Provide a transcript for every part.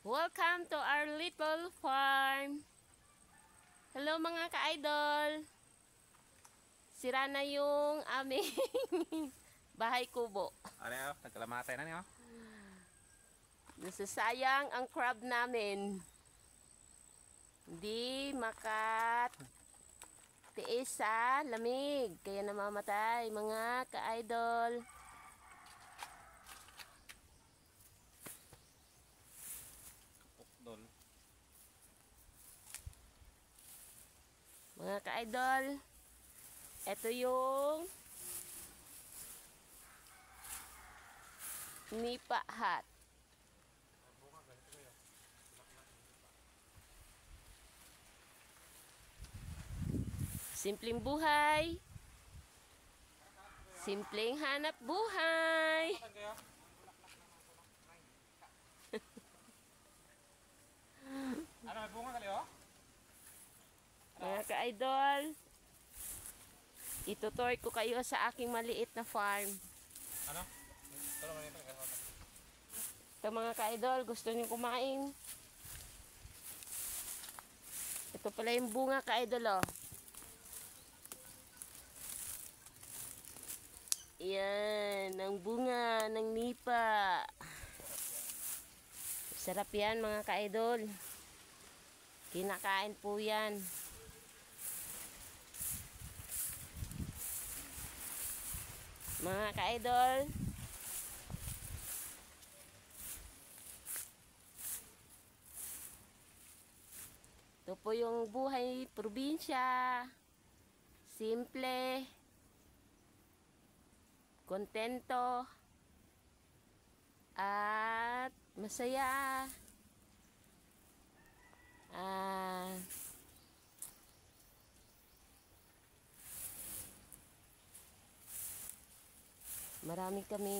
Welcome to our little farm. Hello mga ka-idol. Sira na yung aming bahay kubo. Ano, nagkalamatay na niyo? Nasasayang ang crab namin. Hindi makatiis sa lamig. Kaya namamatay mga ka-idol. Doon. Mga ka-idol, ito yung nipa hat. Simpleng buhay. Simpleng hanap buhay. Ano, may bunga kali oh? Mga ka-idol, itutour ko kayo sa aking maliit na farm. Ano? Tara mo nito. Ito mga ka-idol, gusto niyo kumain? Ito pala yung bunga ka-idol oh. Yan, ang bunga ng nipa. Sarap yan mga ka-idol. Kinakain po yan. Mga ka-idol, ito po yung buhay probinsya. Simple, kontento, at masaya. Marami kami,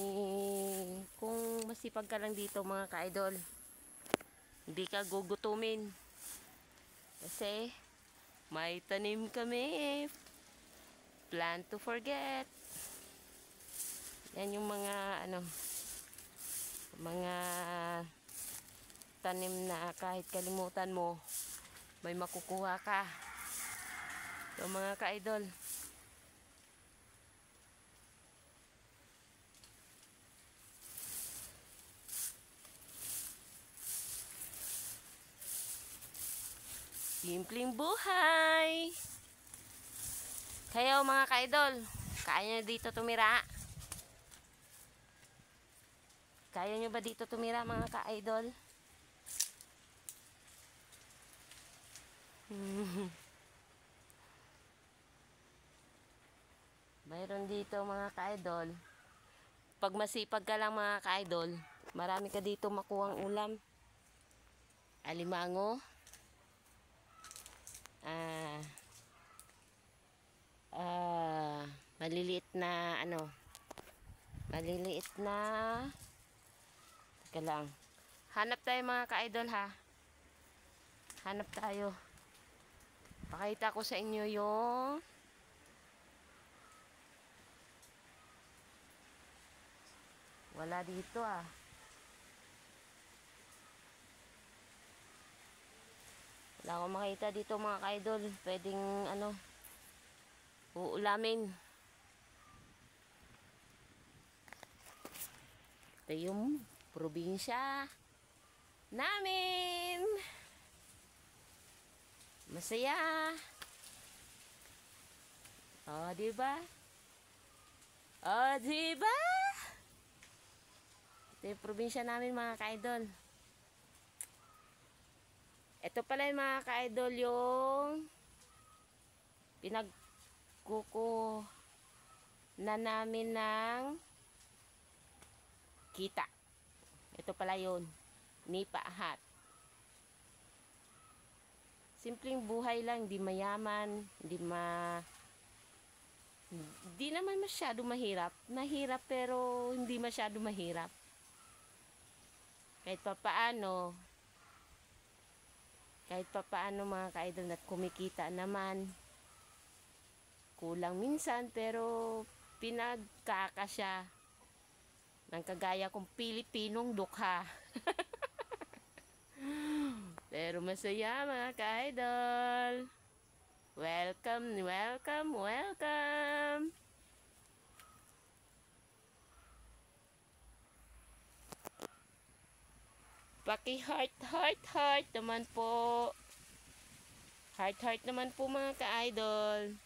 kung masipag ka lang dito mga ka-idol, hindi ka gugutumin. Kasi may tanim kami. Plan to forget. Yan yung mga mga tanim na kahit kalimutan mo, may makukuha ka. So mga ka-idol, simpleng buhay. Kayo mga ka-idol, kaya nyo dito tumira? Kaya nyo ba dito tumira mga ka-idol? Mayroon dito mga ka-idol. Pag masipag ka lang mga ka-idol, marami ka dito makuhang ulam. Alimango. Maliliit na maliliit na, teka lang, hanap tayo mga ka-idol ha, hanap tayo, pakita ko sa inyo yung wala dito wala akong makita dito mga ka-idol, pwedeng uulamin. Ito yung probinsya namin. Masaya. Oh, diba? Oh, diba? Ito yung probinsya namin mga ka-idol. Ito pala yung mga ka-idol yung pinagkuko na namin ng kita. Ito pala yun, nipa hat. Simpleng buhay lang, di mayaman, di naman masyado mahirap. Mahirap pero hindi masyado mahirap. Kahit papaano mga ka-idol, at kumikita naman. Kulang minsan pero pinagkakasya ng kagaya kong Pilipinong dukha. Pero masaya mga ka-idol. Welcome, welcome, welcome. Paki-heart, heart, heart naman po. Heart, heart naman po mga ka-idol.